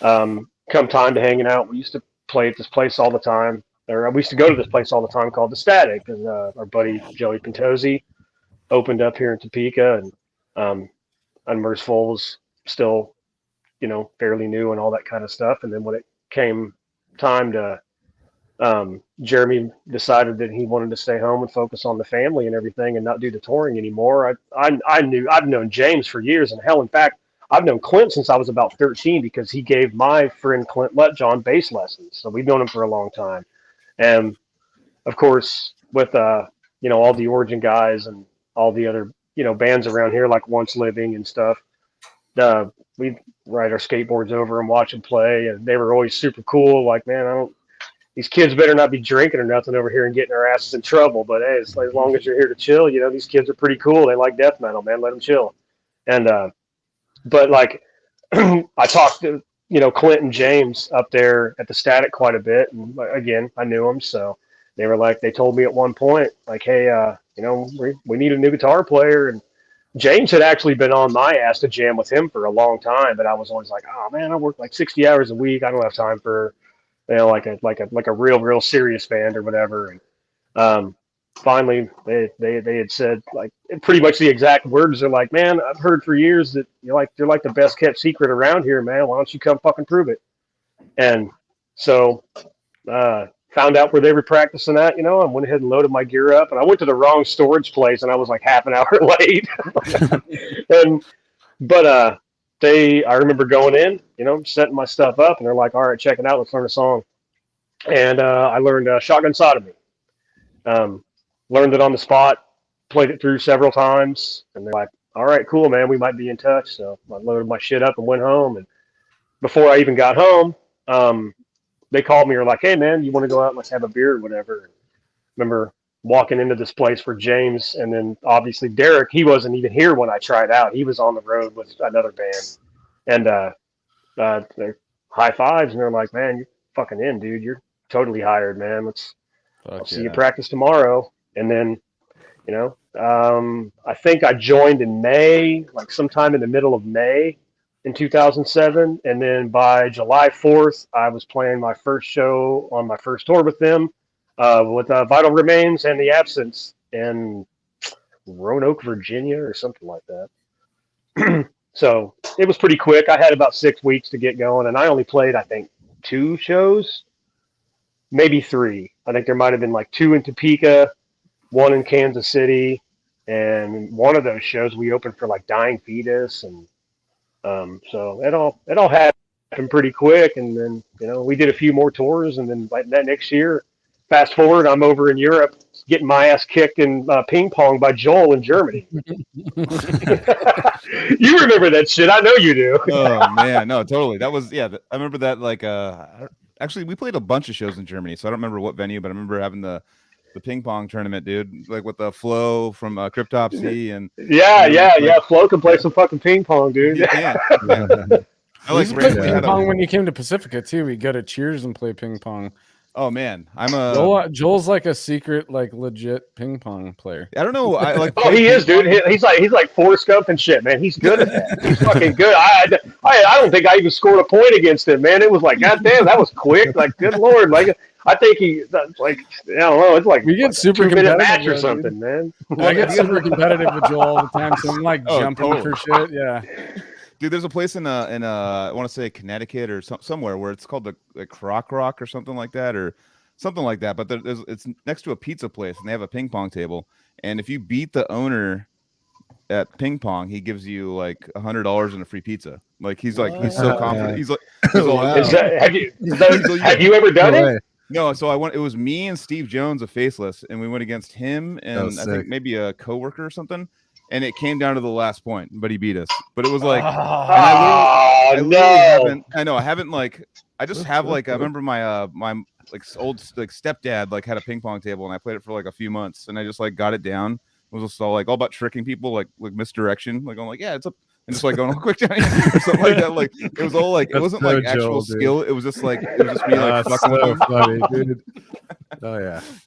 Come time to hanging out, we used to play at this place all the time, or we used to go to this place all the time called the Static, and our buddy Joey Pentozzi opened up here in Topeka, and Unmerciful was still, fairly new and all that kind of stuff. And then when it came time to, Jeremy decided that he wanted to stay home and focus on the family and everything and not do the touring anymore. I knew I've known James for years, and hell, in fact, I've known Clint since I was about 13 because he gave my friend Clint Letjohn bass lessons. So we've known him for a long time. And of course, with all the Origin guys and all the other bands around here like Once Living and stuff, we'd ride our skateboards over and watch them play, and they were always super cool. Like, man, I don't. These kids better not be drinking or nothing over here and getting our asses in trouble. But hey, as long as you're here to chill, these kids are pretty cool. They like death metal, man. Let them chill. And but like, I talked to Clint and James up there at the Static quite a bit, and again, I knew them, so they were like, they told me at one point, like, hey, we need a new guitar player, and James had actually been on my ass to jam with him for a long time, but I was always like, oh man, I work like 60 hours a week. I don't have time for, like a real serious band or whatever. And finally, they had said like pretty much the exact words. They're like, man, I've heard for years that you're like the best kept secret around here, man. Why don't you come fucking prove it? And so found out where they were practicing at, and went ahead and loaded my gear up. And I went to the wrong storage place, and I was like half an hour late. and but I remember going in, setting my stuff up, and they're like, all right, check it out, let's learn a song. And I learned Shotgun Sodomy. Learned it on the spot, played it through several times, and they're like, all right, cool, man, we might be in touch. So I loaded my shit up and went home. And before I even got home, they called me or like, hey man, you want to go out and let's have a beer or whatever. And I remember walking into this place for James, and then obviously Derek, he wasn't even here when I tried out. He was on the road with another band. And they're high fives, and they're like, man, you're fucking in, dude. You're totally hired, man. I'll see you practice tomorrow. And then, I think I joined in May, like sometime in the middle of May in 2007. And then by July 4th, I was playing my first show on my first tour with them, with Vital Remains and The Absence in Roanoke, Virginia, or something like that. So it was pretty quick. I had about 6 weeks to get going, and I only played, I think, 2 shows, maybe 3. I think there might have been like 2 in Topeka, 1 in Kansas City, and one of those shows we opened for like Dying Fetus, and so it all happened pretty quick. And then we did a few more tours, and then like that next year, fast forward, I'm over in Europe getting my ass kicked in ping pong by Joel in Germany. You remember that shit? I know you do. Oh man, no, totally. That was I remember that. Like, actually, we played a bunch of shows in Germany, so I don't remember what venue, but I remember having the ping pong tournament, dude. Like with the Flo from Cryptopsy and yeah. Flo can play some fucking ping pong, dude. Yeah. I like ping pong when you came to Pacifica too. We go to Cheers and play ping pong. Oh man, Joel's like a secret, like legit ping pong player. I don't know. I like. Oh, he is, dude. He's like Forrest Gump and shit, man. He's good at that. He's fucking good. I don't think I even scored a point against him, man. It was like, goddamn, that was quick. Like, good lord, like I think I don't know. It's like we get like super a 2-minute match competitive, or something, man. I get super competitive with Joel all the time, so I'm like jumping for shit. Yeah. Dude, there's a place in I want to say Connecticut or somewhere where it's called the Croc Rock or something like that, But it's next to a pizza place, and they have a ping pong table. And if you beat the owner at ping pong, he gives you like $100 and a free pizza. Like he's so confident. Yeah. He's like, wow. Have you ever done it? No. So it was me and Steve Jones of Faceless, and we went against him and I think maybe a coworker or something. And it came down to the last point, but he beat us. But it was like, I haven't like, I just have like, I remember my my like old like stepdad like had a ping pong table, and I played it for like a few months, and I just like got it down. It was just all about tricking people, like misdirection. Like I'm like, yeah, it's up, and just like going all quick down or something like that. Like it was all like, it wasn't like actual skill. It was just like, it was just me like fucking so funny, dude. Oh yeah.